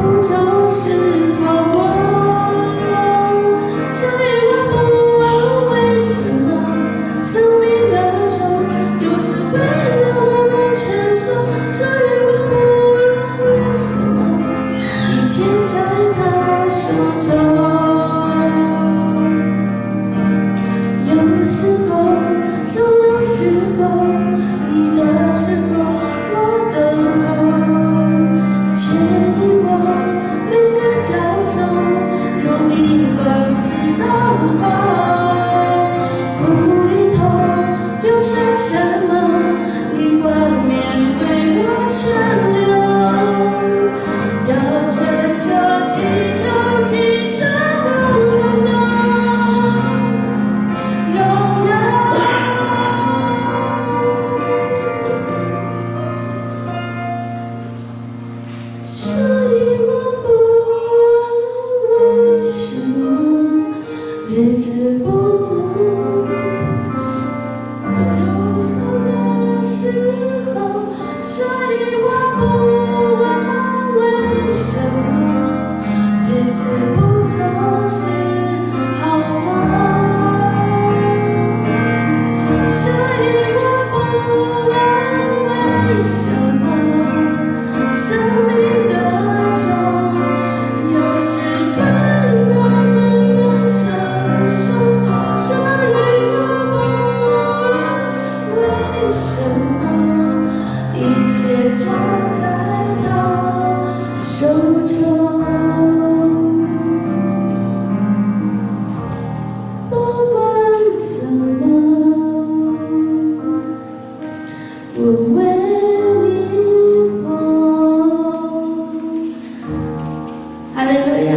不总是好过，所以我不问为什么生命的重有时会让人难承受，所以我不问为什么一切在他手中。有时候，总有时候，你的时候我等候，牵引我每个角落，若明光直到午后，苦与痛又算什么？你冠冕为我存留，要成就其中今生永远的荣耀。所以我不问为什么日子不同，有忧伤的时候，所以我不问为什么日子不总是好过，所以我不问为什么生命的重有时让人们难承受，所以我不问为什么一切交在他手中。不管怎么，我为你活。哈利路亚。